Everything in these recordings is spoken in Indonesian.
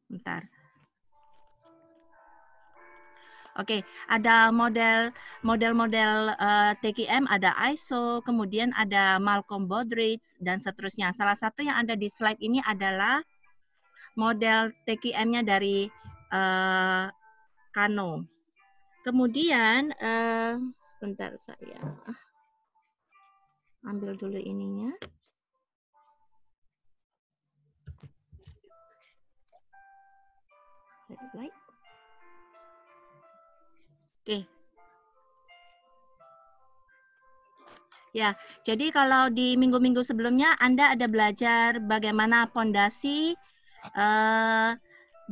Bentar. Oke, ada model-model TQM, ada ISO, kemudian ada Malcolm Baldrige, dan seterusnya. Salah satu yang ada di slide ini adalah model TQM-nya dari Kano. Kemudian, sebentar saya ambil dulu ininya. Oke. Ya, jadi kalau di minggu-minggu sebelumnya Anda ada belajar bagaimana pondasi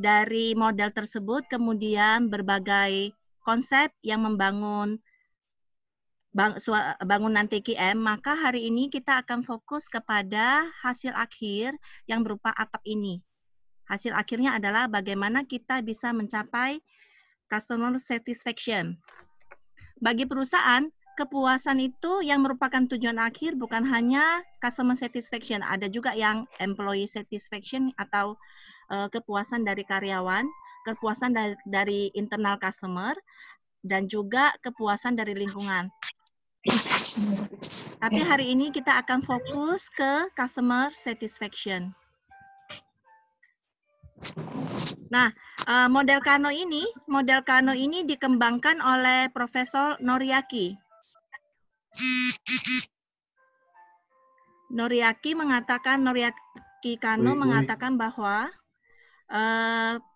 dari model tersebut, kemudian berbagai konsep yang membangun bangunan TQM, maka hari ini kita akan fokus kepada hasil akhir yang berupa atap ini. Hasil akhirnya adalah bagaimana kita bisa mencapai customer satisfaction. Bagi perusahaan, kepuasan itu yang merupakan tujuan akhir bukan hanya customer satisfaction, ada juga yang employee satisfaction atau kepuasan dari karyawan, kepuasan dari internal customer, dan juga kepuasan dari lingkungan. Tapi hari ini kita akan fokus ke customer satisfaction. Nah, model Kano ini dikembangkan oleh Profesor Noriaki. Noriaki Kano mengatakan bahwa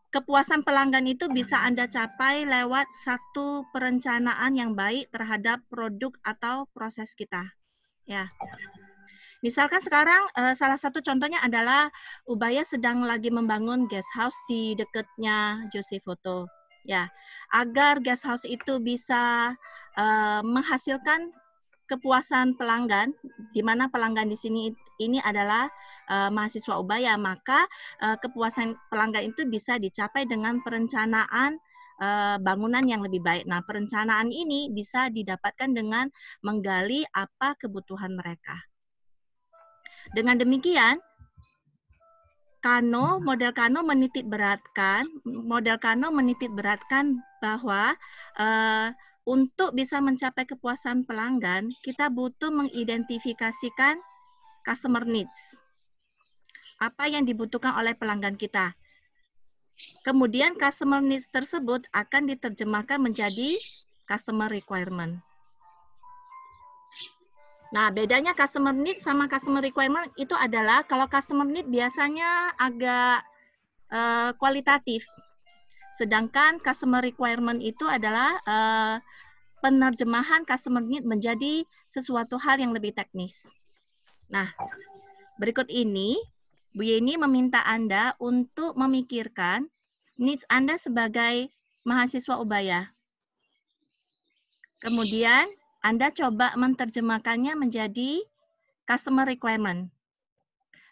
kepuasan pelanggan itu bisa Anda capai lewat satu perencanaan yang baik terhadap produk atau proses kita. Ya. Misalkan sekarang salah satu contohnya adalah Ubaya sedang lagi membangun guest house di dekatnya Josefoto. Ya, agar guest house itu bisa menghasilkan kepuasan pelanggan, di mana pelanggan di sini ini adalah mahasiswa Ubaya, maka kepuasan pelanggan itu bisa dicapai dengan perencanaan bangunan yang lebih baik. Nah, perencanaan ini bisa didapatkan dengan menggali apa kebutuhan mereka. Dengan demikian, model Kano menitik beratkan bahwa untuk bisa mencapai kepuasan pelanggan, kita butuh mengidentifikasikan customer needs. Apa yang dibutuhkan oleh pelanggan kita. Kemudian customer needs tersebut akan diterjemahkan menjadi customer requirement. Nah, bedanya customer need sama customer requirement itu adalah kalau customer need biasanya agak kualitatif. Sedangkan customer requirement itu adalah penerjemahan customer need menjadi sesuatu hal yang lebih teknis. Nah, berikut ini Bu Yeni meminta Anda untuk memikirkan needs Anda sebagai mahasiswa Ubaya. Kemudian Anda coba menerjemahkannya menjadi customer requirement.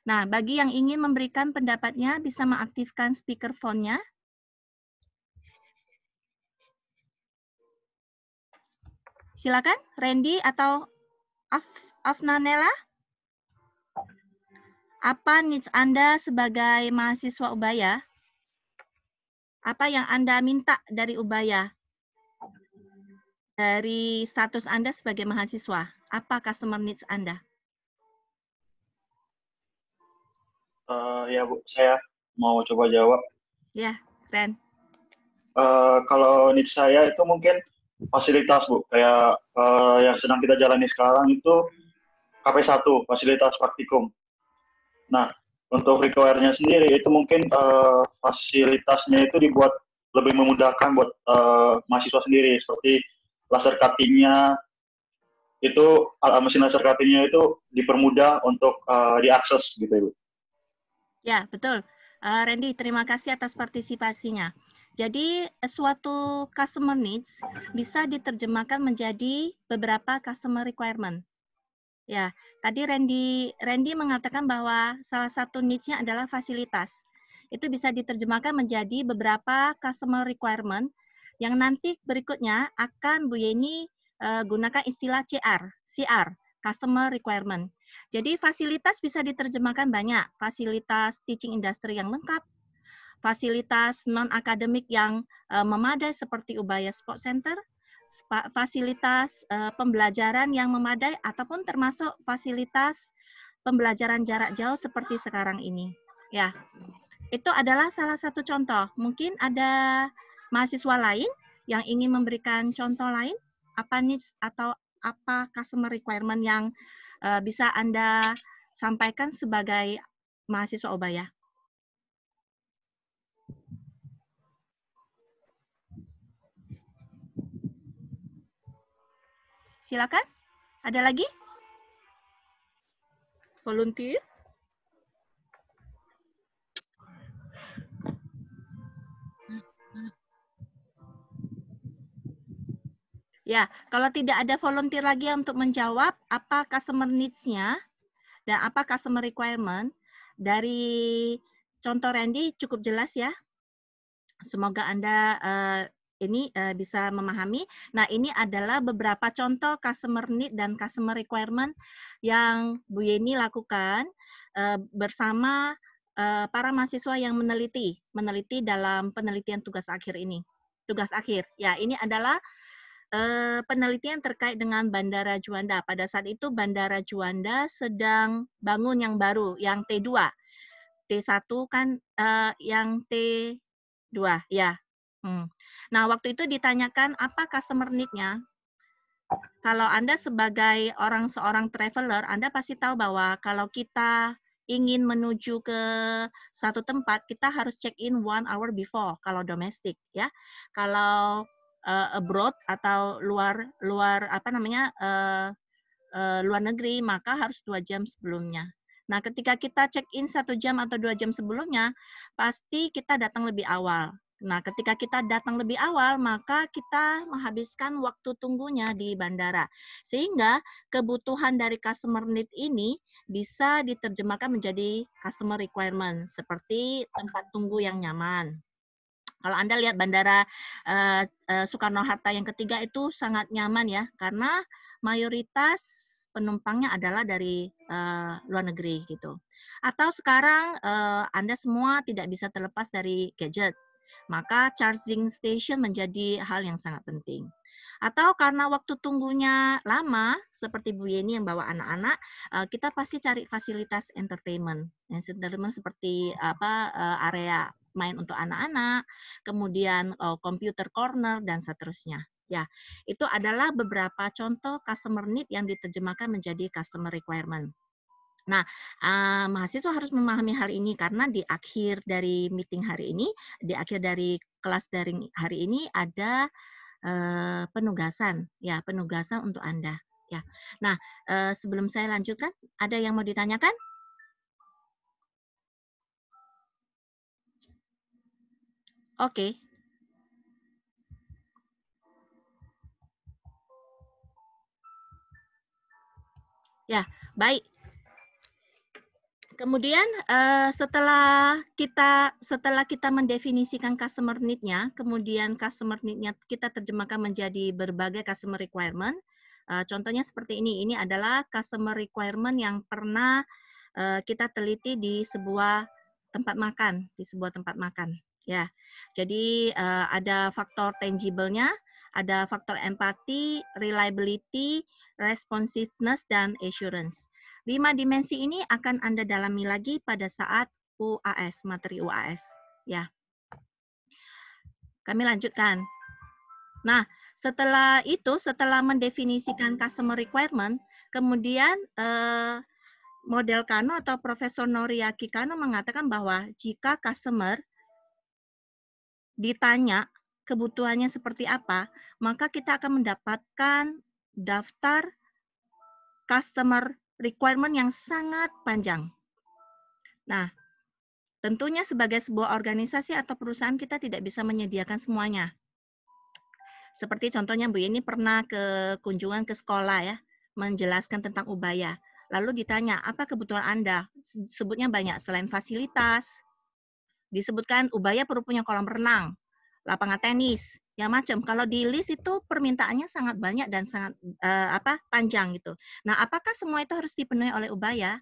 Nah, bagi yang ingin memberikan pendapatnya bisa mengaktifkan speakerphone-nya. Silakan, Randy atau Afnanela. Apa needs Anda sebagai mahasiswa Ubaya? Apa yang Anda minta dari Ubaya? Dari status Anda sebagai mahasiswa, apa customer needs Anda? Ya Bu, saya mau coba jawab. Ya, Ren. Kalau needs saya itu mungkin fasilitas Bu, kayak yang sedang kita jalani sekarang itu KP1, fasilitas praktikum. Nah, untuk require-nya sendiri itu mungkin fasilitasnya itu dibuat lebih memudahkan buat mahasiswa sendiri, seperti laser cutting-nya, itu mesin laser cutting-nya itu dipermudah untuk diakses gitu Ibu. Ya, betul. Randy, terima kasih atas partisipasinya. Jadi, suatu customer needs bisa diterjemahkan menjadi beberapa customer requirement. Ya, tadi Randy mengatakan bahwa salah satu needs-nya adalah fasilitas. Itu bisa diterjemahkan menjadi beberapa customer requirement yang nanti berikutnya akan Bu Yeni gunakan istilah CR, customer requirement. Jadi fasilitas bisa diterjemahkan banyak, fasilitas teaching industry yang lengkap, fasilitas non-akademik yang memadai seperti Ubaya Sport Center, fasilitas pembelajaran yang memadai, ataupun termasuk fasilitas pembelajaran jarak jauh seperti sekarang ini. Ya, itu adalah salah satu contoh. Mungkin ada mahasiswa lain yang ingin memberikan contoh lain, apa needs atau apa customer requirement yang bisa Anda sampaikan sebagai mahasiswa Ubaya. Silakan. Ada lagi? Volunteer? Ya, kalau tidak ada volunteer lagi untuk menjawab apa customer needs-nya dan apa customer requirement, dari contoh Randy cukup jelas ya. Semoga Anda ini bisa memahami. Nah, ini adalah beberapa contoh customer need dan customer requirement yang Bu Yeni lakukan bersama para mahasiswa yang meneliti dalam penelitian tugas akhir ini. Tugas akhir, ya ini adalah penelitian terkait dengan Bandara Juanda. Pada saat itu Bandara Juanda sedang bangun yang baru, yang T2. T1 kan yang T2, ya. Nah, waktu itu ditanyakan apa customer need-nya. Kalau Anda sebagai seorang traveler, Anda pasti tahu bahwa kalau kita ingin menuju ke satu tempat, kita harus check-in 1 hour before kalau domestik, ya. Kalau abroad atau luar negeri, maka harus 2 jam sebelumnya. Nah, ketika kita check-in 1 jam atau 2 jam sebelumnya, pasti kita datang lebih awal. Nah, ketika kita datang lebih awal, maka kita menghabiskan waktu tunggunya di bandara. Sehingga kebutuhan dari customer need ini bisa diterjemahkan menjadi customer requirement, seperti tempat tunggu yang nyaman. Kalau Anda lihat Bandara Soekarno-Hatta yang ketiga itu sangat nyaman ya, karena mayoritas penumpangnya adalah dari luar negeri gitu. Atau sekarang Anda semua tidak bisa terlepas dari gadget, maka charging station menjadi hal yang sangat penting. Atau karena waktu tunggunya lama, seperti Bu Yeni yang bawa anak-anak, kita pasti cari fasilitas entertainment. Entertainment seperti area main untuk anak-anak, kemudian computer corner, dan seterusnya. Ya, itu adalah beberapa contoh customer need yang diterjemahkan menjadi customer requirement. Nah, mahasiswa harus memahami hal ini karena di akhir dari meeting hari ini, di akhir dari kelas daring hari ini ada penugasan, ya penugasan untuk Anda. Ya, nah sebelum saya lanjutkan, ada yang mau ditanyakan? Oke. Ya, baik. Kemudian setelah kita mendefinisikan customer need-nya, kemudian customer need-nya kita terjemahkan menjadi berbagai customer requirement. Contohnya seperti ini. Ini adalah customer requirement yang pernah kita teliti di sebuah tempat makan, ya. Jadi ada faktor tangible-nya, ada faktor empati, reliability, responsiveness, dan assurance. 5 dimensi ini akan Anda dalami lagi pada saat UAS, materi UAS. Ya. Kami lanjutkan. Nah, setelah mendefinisikan customer requirement, kemudian model Kano atau Profesor Noriaki Kano mengatakan bahwa jika customer ditanya kebutuhannya seperti apa, maka kita akan mendapatkan daftar customer requirement yang sangat panjang. Nah, tentunya sebagai sebuah organisasi atau perusahaan kita tidak bisa menyediakan semuanya. Seperti contohnya Bu Yeni pernah kunjungan ke sekolah ya, menjelaskan tentang Ubaya. Lalu ditanya, apa kebutuhan Anda? Sebutnya banyak, selain fasilitas. Disebutkan Ubaya perlu punya kolam renang, lapangan tenis, yang macam. Kalau di list itu permintaannya sangat banyak dan sangat panjang gitu. Nah, apakah semua itu harus dipenuhi oleh Ubaya?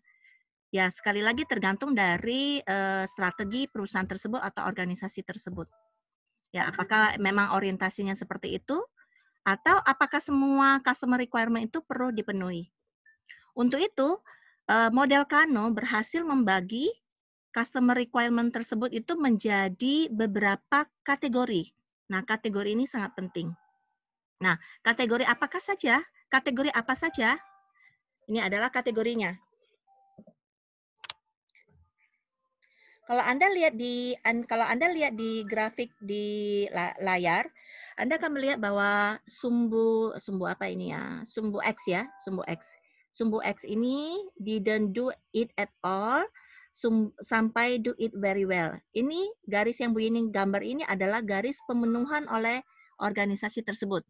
Ya, sekali lagi tergantung dari strategi perusahaan tersebut atau organisasi tersebut. Ya, apakah memang orientasinya seperti itu atau apakah semua customer requirement itu perlu dipenuhi? Untuk itu, model Kano berhasil membagi customer requirement tersebut itu menjadi beberapa kategori. Nah, kategori ini sangat penting. Nah, kategori apakah saja? Kategori apa saja? Ini adalah kategorinya. Kalau Anda lihat di grafik di layar, Anda akan melihat bahwa sumbu apa ini ya? Sumbu X ya, sumbu X. Sumbu X ini didn't do it at all sampai do it very well. Ini garis yang Bu Yeni gambar ini adalah garis pemenuhan oleh organisasi tersebut.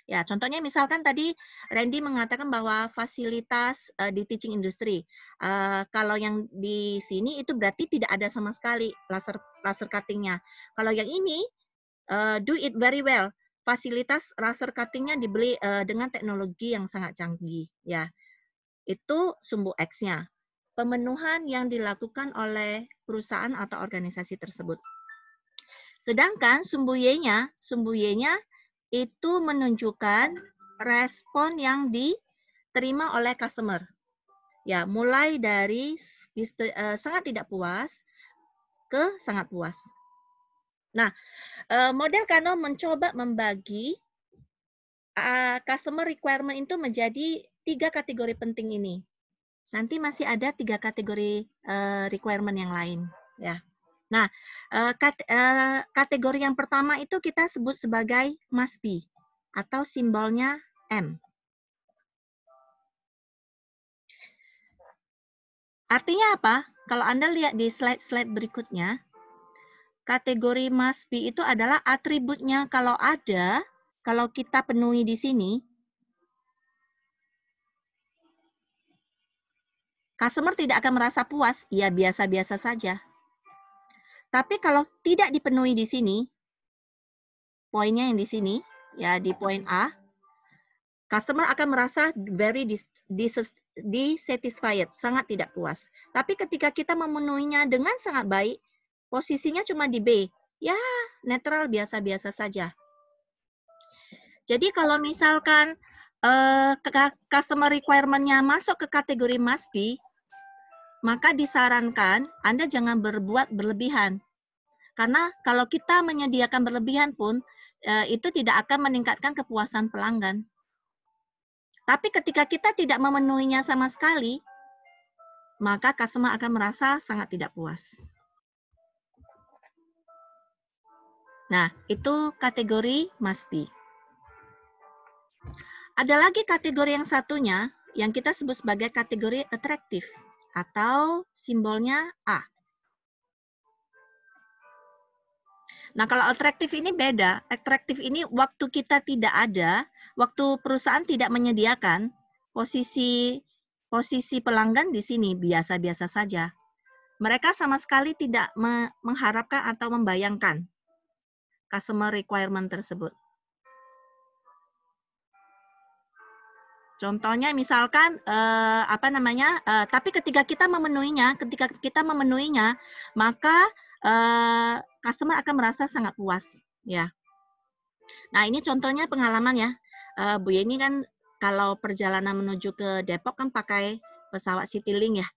Ya, contohnya misalkan tadi Randy mengatakan bahwa fasilitas di teaching industry. Kalau yang di sini itu berarti tidak ada sama sekali laser cutting-nya. Kalau yang ini do it very well. Fasilitas laser cutting-nya dibeli dengan teknologi yang sangat canggih. Ya, itu sumbu X-nya. Pemenuhan yang dilakukan oleh perusahaan atau organisasi tersebut. Sedangkan sumbu Y-nya itu menunjukkan respon yang diterima oleh customer. Ya, mulai dari sangat tidak puas ke sangat puas. Nah, model Kano mencoba membagi customer requirement itu menjadi 3 kategori penting ini. Nanti masih ada 3 kategori requirement yang lain. Ya. Nah, kategori yang pertama itu kita sebut sebagai must be atau simbolnya M. Artinya apa? Kalau Anda lihat di slide-slide berikutnya, kategori must be itu adalah atributnya kalau ada, kalau kita penuhi di sini, customer tidak akan merasa puas, ya biasa-biasa saja. Tapi kalau tidak dipenuhi di sini, poinnya yang di sini, ya di poin A, customer akan merasa very dissatisfied, sangat tidak puas. Tapi ketika kita memenuhinya dengan sangat baik, posisinya cuma di B, ya netral biasa-biasa saja. Jadi kalau misalkan customer requirement-nya masuk ke kategori must be, maka disarankan Anda jangan berbuat berlebihan. Karena kalau kita menyediakan berlebihan pun, itu tidak akan meningkatkan kepuasan pelanggan. Tapi ketika kita tidak memenuhinya sama sekali, maka customer akan merasa sangat tidak puas. Nah, itu kategori must be. Ada lagi kategori yang satunya, yang kita sebut sebagai kategori atraktif, atau simbolnya A. Nah, kalau atraktif ini beda. Atraktif ini waktu kita tidak ada, waktu perusahaan tidak menyediakan, posisi pelanggan di sini biasa-biasa saja. Mereka sama sekali tidak mengharapkan atau membayangkan customer requirement tersebut. Contohnya misalkan tapi ketika kita memenuhinya, maka customer akan merasa sangat puas, ya. Nah, ini contohnya pengalaman ya. Bu Yeni kan kalau perjalanan menuju ke Depok kan pakai pesawat Citylink ya.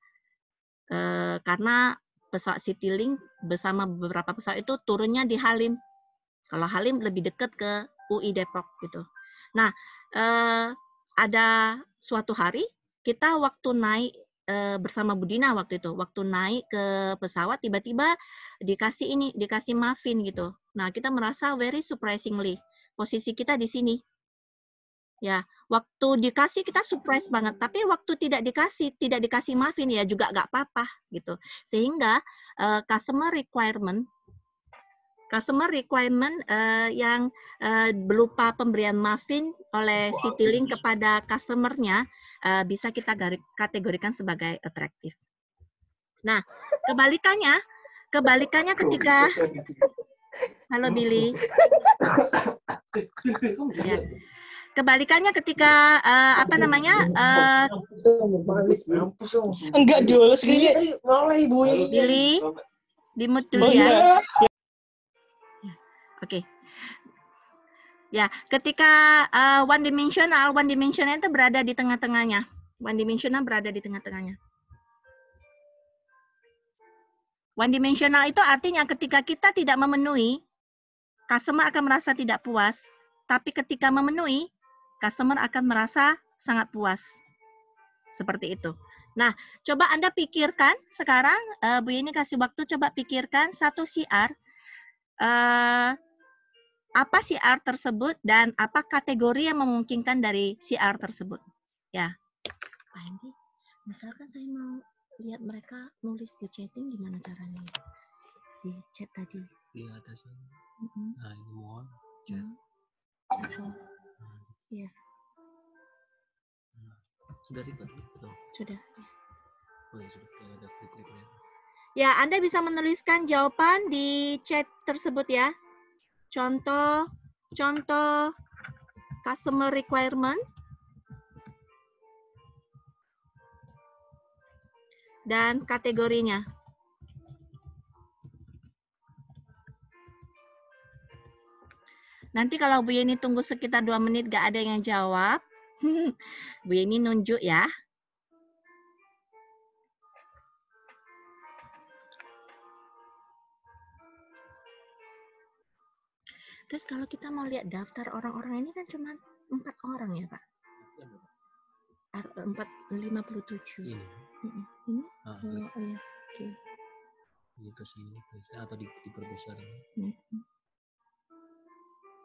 Karena pesawat Citylink bersama beberapa pesawat itu turunnya di Halim. Kalau Halim lebih dekat ke UI Depok gitu. Nah, ada suatu hari kita waktu naik bersama Budina waktu itu, waktu naik ke pesawat tiba-tiba dikasih muffin gitu. Nah, kita merasa very surprisingly posisi kita di sini. Ya, waktu dikasih kita surprise banget, tapi waktu tidak dikasih muffin ya juga nggak apa-apa gitu. Sehingga customer requirement yang berupa pemberian muffin oleh Citylink kepada customer-nya bisa kita kategorikan sebagai atraktif. Nah, kebalikannya ketika halo Billy. Ya. kebalikannya ketika apa namanya? Enggak dulu, screen-nya Billy, di mute dulu ya. Oke. Ya, ketika one dimensional itu berada di tengah-tengahnya. One dimensional berada di tengah-tengahnya. One dimensional itu artinya ketika kita tidak memenuhi, customer akan merasa tidak puas. Tapi ketika memenuhi, customer akan merasa sangat puas. Seperti itu. Nah, coba Anda pikirkan sekarang, Bu Yeni kasih waktu, coba pikirkan satu CR. Apa CR tersebut dan apa kategori yang memungkinkan dari CR tersebut. Ya, Pak Hendy, misalkan saya mau lihat mereka nulis di chatting, gimana caranya? Di chat tadi. Di atas ini. Nah, ini mohon chat. Iya. Sudah record? Sudah. Oh ya, sudah. Ada klip-klipnya. Ya, Anda bisa menuliskan jawaban di chat tersebut ya. Contoh customer requirement dan kategorinya. Nanti kalau Bu Yeni tunggu sekitar 2 menit gak ada yang jawab, Bu Yeni nunjuk ya. Terus kalau kita mau lihat daftar orang-orang ini kan cuma 4 orang ya Pak? 457. Ini. Ini? Oh iya, oke. Ini ke sini bisa atau diperbesar ini.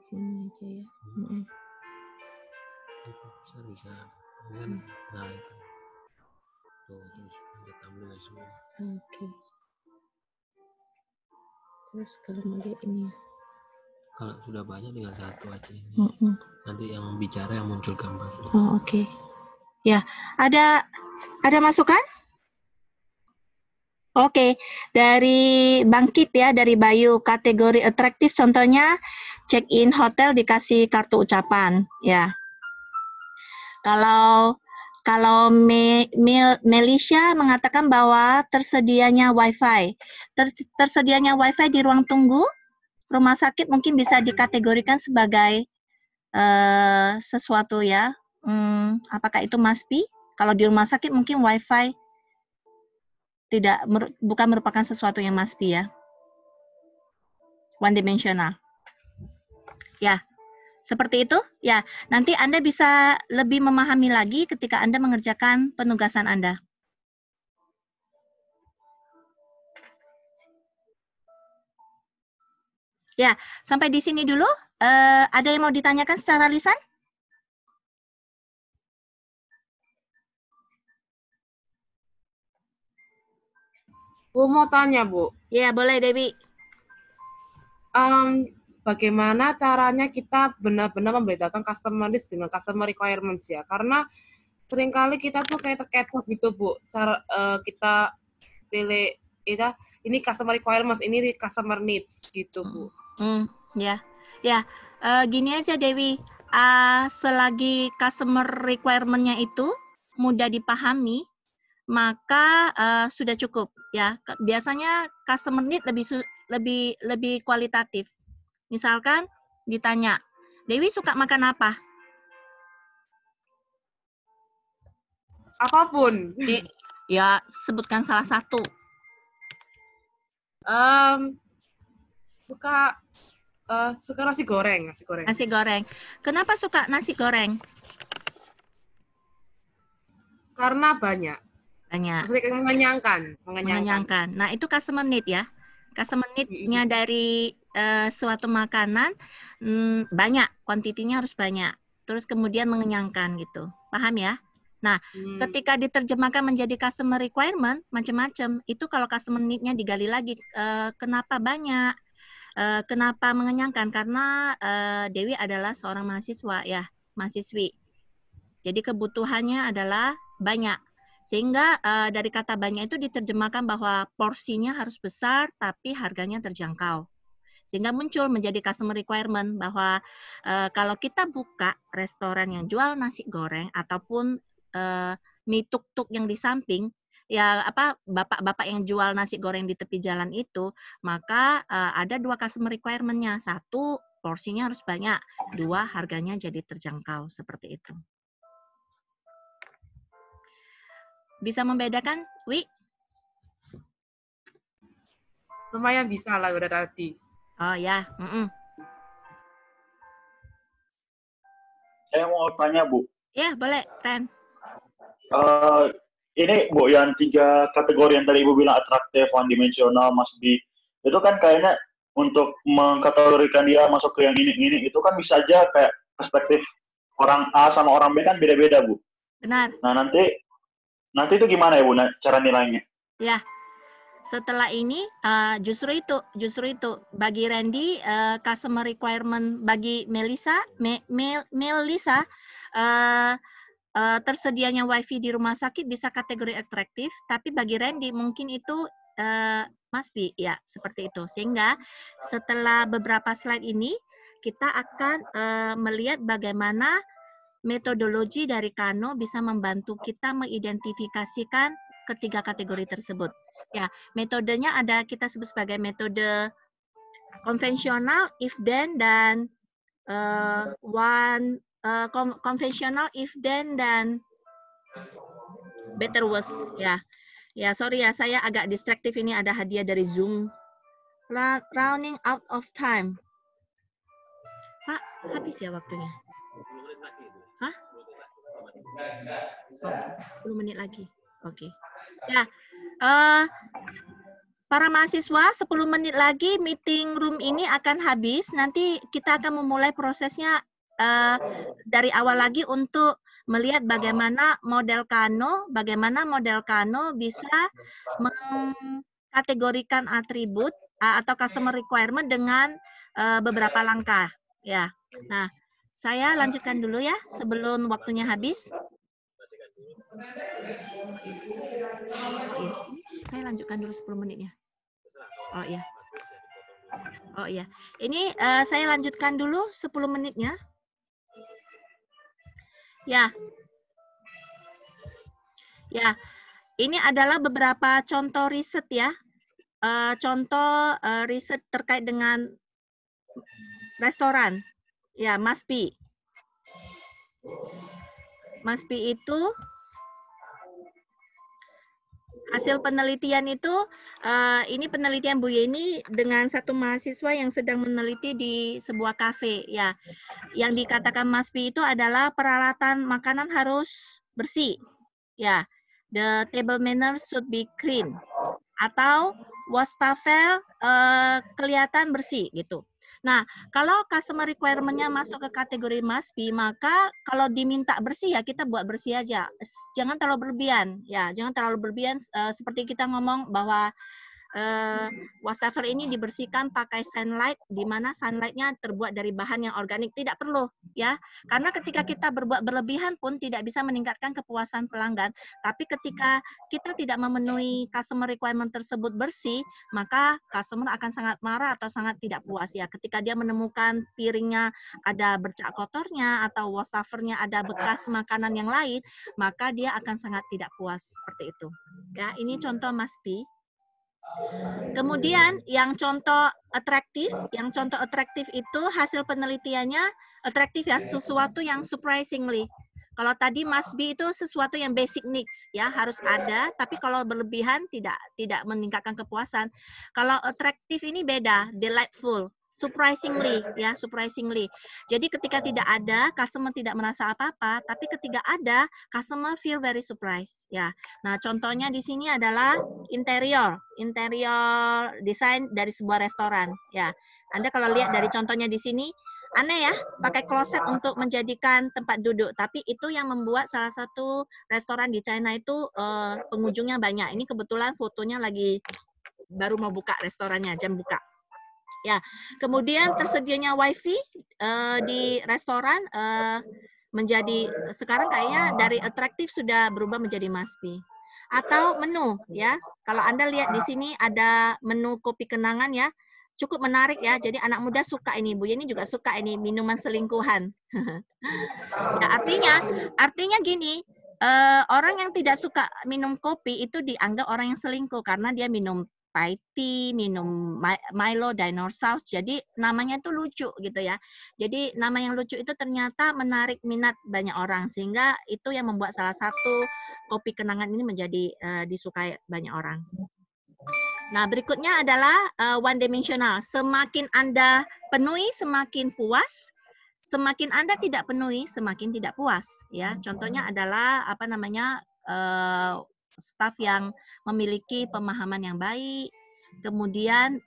Sini aja ya. Diperbesar bisa. Kan, nah itu. Tuh, terus ada thumbnail semua. Oke. Terus kalau mau lihat ini. Kalau sudah banyak tinggal satu aja ini. Nanti yang bicara yang muncul gambar. Oh, oke. Ya, ada masukan? Oke, dari Bangkit ya, dari Bayu, kategori atraktif contohnya check-in hotel dikasih kartu ucapan, ya. Kalau Melisha mengatakan bahwa tersedianya WiFi. Tersedianya WiFi di ruang tunggu rumah sakit mungkin bisa dikategorikan sebagai sesuatu ya. Apakah itu must be? Kalau di rumah sakit mungkin WiFi bukan merupakan sesuatu yang must be ya. One dimensional. Ya, seperti itu. Ya, nanti Anda bisa lebih memahami lagi ketika Anda mengerjakan penugasan Anda. Ya, sampai di sini dulu. Ada yang mau ditanyakan secara lisan? Bu mau tanya, Bu. Ya, boleh Dewi. Bagaimana caranya kita benar-benar membedakan customer needs dengan customer requirements ya? Karena seringkali kita tuh kayak terkecoh gitu, Bu. Cara kita pilih ini customer requirements, ini customer needs gitu, Bu. Ya. Gini aja Dewi. Selagi customer requirement-nya itu mudah dipahami, maka sudah cukup ya. Biasanya customer need lebih kualitatif. Misalkan ditanya, Dewi suka makan apa? Apapun. Ya, sebutkan salah satu. Suka nasi goreng. Nasi goreng. Kenapa suka nasi goreng? Karena banyak. Maksudnya mengenyangkan. Nah, itu customer need ya. Customer need-nya dari suatu makanan banyak, kuantitinya harus banyak. Terus kemudian mengenyangkan gitu. Paham ya? Nah, ketika diterjemahkan menjadi customer requirement, macam-macam. Itu kalau customer need-nya digali lagi, kenapa banyak? Kenapa mengenyangkan? Karena Dewi adalah seorang mahasiswa ya, mahasiswi. Jadi kebutuhannya adalah banyak. Sehingga dari kata banyak itu diterjemahkan bahwa porsinya harus besar tapi harganya terjangkau. Sehingga muncul menjadi customer requirement bahwa kalau kita buka restoran yang jual nasi goreng ataupun mie tuk-tuk yang di samping, ya bapak-bapak yang jual nasi goreng di tepi jalan itu, maka ada 2 customer requirement-nya. 1, porsinya harus banyak. 2, harganya jadi terjangkau, seperti itu. Bisa membedakan, Wi? Lumayan bisa lah udah tadi. Oh ya. Saya mau tanya, Bu. Ya, boleh, Ren. Ini, Bu, yang 3 kategori yang tadi Ibu bilang atraktif, one dimensional, must be, itu kan kayaknya untuk mengkategorikan dia masuk ke yang ini, itu kan bisa aja kayak perspektif orang A sama orang B kan beda-beda, Bu. Benar. Nah, nanti itu gimana ya, Bu, cara nilainya? Ya, setelah ini justru itu bagi Randy customer requirement, bagi Melisa tersedianya wifi di rumah sakit bisa kategori atraktif, tapi bagi Randy mungkin itu must be, ya seperti itu. Sehingga setelah beberapa slide ini kita akan melihat bagaimana metodologi dari Kano bisa membantu kita mengidentifikasikan ketiga kategori tersebut. Ya, metodenya ada kita sebut sebagai metode konvensional, if then, dan konvensional, if then, dan better worse. Ya, sorry ya, saya agak distraktif, ini ada hadiah dari Zoom. Running out of time. Pak, habis ya waktunya? Hah? 10 menit lagi. Oke. Ya, para mahasiswa, 10 menit lagi meeting room ini akan habis. Nanti kita akan memulai prosesnya dari awal lagi untuk melihat bagaimana model Kano bisa mengkategorikan atribut atau customer requirement dengan beberapa langkah. Ya. Nah, saya lanjutkan dulu ya sebelum waktunya habis. Saya lanjutkan dulu 10 menitnya. Oh iya. Ini saya lanjutkan dulu 10 menitnya. Ya. Ya. Ini adalah beberapa contoh riset ya. Contoh riset terkait dengan restoran. Ya, must be. Must be itu hasil penelitian itu, ini penelitian Bu Yeni dengan satu mahasiswa yang sedang meneliti di sebuah kafe. Ya, yang dikatakan must be itu adalah peralatan makanan harus bersih. Ya, the table manners should be clean. Atau wastafel kelihatan bersih gitu. Nah, kalau customer requirement-nya masuk ke kategori must be, maka kalau diminta bersih ya kita buat bersih aja. Jangan terlalu berlebihan. Ya, jangan terlalu berlebihan seperti kita ngomong bahwa wastafel ini dibersihkan pakai sunlight, di mana sunlight-nya terbuat dari bahan yang organik. Tidak perlu, ya. Karena ketika kita berbuat berlebihan pun tidak bisa meningkatkan kepuasan pelanggan. Tapi ketika kita tidak memenuhi customer requirement tersebut bersih, maka customer akan sangat marah atau sangat tidak puas ya. Ketika dia menemukan piringnya ada bercak kotornya atau wastafelnya ada bekas makanan yang lain, maka dia akan sangat tidak puas seperti itu. Ya, ini contoh must be. Kemudian yang contoh atraktif itu hasil penelitiannya atraktif ya, sesuatu yang surprisingly. Kalau tadi must be itu sesuatu yang basic needs ya, harus ada, tapi kalau berlebihan tidak meningkatkan kepuasan. Kalau atraktif ini beda, delightful. Surprisingly ya, surprisingly. Jadi ketika tidak ada, customer tidak merasa apa-apa, tapi ketika ada, customer feel very surprised ya. Nah, contohnya di sini adalah interior desain dari sebuah restoran ya. Anda kalau lihat dari contohnya di sini, aneh ya, pakai kloset untuk menjadikan tempat duduk, tapi itu yang membuat salah satu restoran di China itu pengunjungnya banyak. Ini kebetulan fotonya lagi baru mau buka restorannya, jam buka. Ya, kemudian tersedianya wifi di restoran menjadi sekarang kayaknya dari atraktif sudah berubah menjadi must be. Atau menu ya, kalau Anda lihat di sini ada menu kopi kenangan ya, cukup menarik ya. Jadi anak muda suka ini, Bu Yeni juga suka ini minuman selingkuhan. Ya, artinya gini, orang yang tidak suka minum kopi itu dianggap orang yang selingkuh karena dia minum Thai tea, minum Milo, dinosaurus. Jadi namanya itu lucu gitu ya. Jadi nama yang lucu itu ternyata menarik minat banyak orang sehingga itu yang membuat salah satu kopi kenangan ini menjadi disukai banyak orang. Nah, berikutnya adalah one dimensional. Semakin Anda penuhi, semakin puas. Semakin Anda tidak penuhi, semakin tidak puas. Ya, contohnya adalah apa namanya staf yang memiliki pemahaman yang baik, kemudian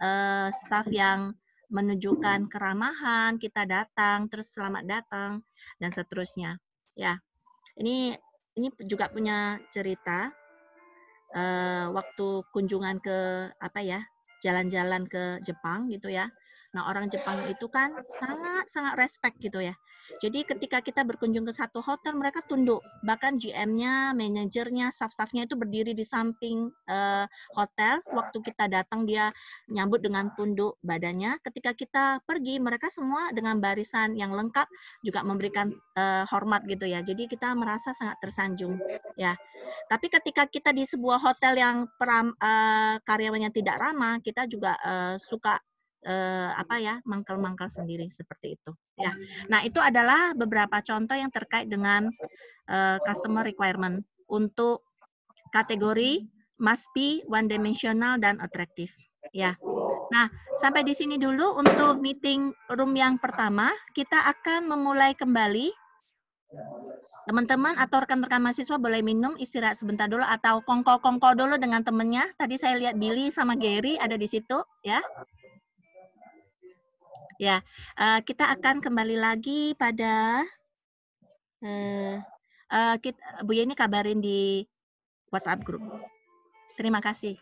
staf yang menunjukkan keramahan, kita datang, terus selamat datang, dan seterusnya. Ya, ini juga punya cerita. Waktu kunjungan ke jalan-jalan ke Jepang gitu ya. Nah, orang Jepang itu kan sangat respect gitu ya. Jadi ketika kita berkunjung ke satu hotel, mereka tunduk. Bahkan GM-nya, manajernya, staff-staffnya itu berdiri di samping hotel. Waktu kita datang dia nyambut dengan tunduk badannya. Ketika kita pergi, mereka semua dengan barisan yang lengkap juga memberikan hormat gitu ya. Jadi kita merasa sangat tersanjung ya. Tapi ketika kita di sebuah hotel yang karyawannya tidak ramah, kita juga suka mangkal-mangkal sendiri seperti itu. Ya, nah itu adalah beberapa contoh yang terkait dengan customer requirement untuk kategori must be, one dimensional, dan attractive. Ya, nah sampai di sini dulu untuk meeting room yang pertama. Kita akan memulai kembali. Teman-teman atau rekan-rekan mahasiswa boleh minum, istirahat sebentar dulu atau kongko-kongko dulu dengan temennya. Tadi saya lihat Billy sama Gary ada di situ, ya. Ya, kita akan kembali lagi pada Bu Yeni kabarin di WhatsApp group. Terima kasih.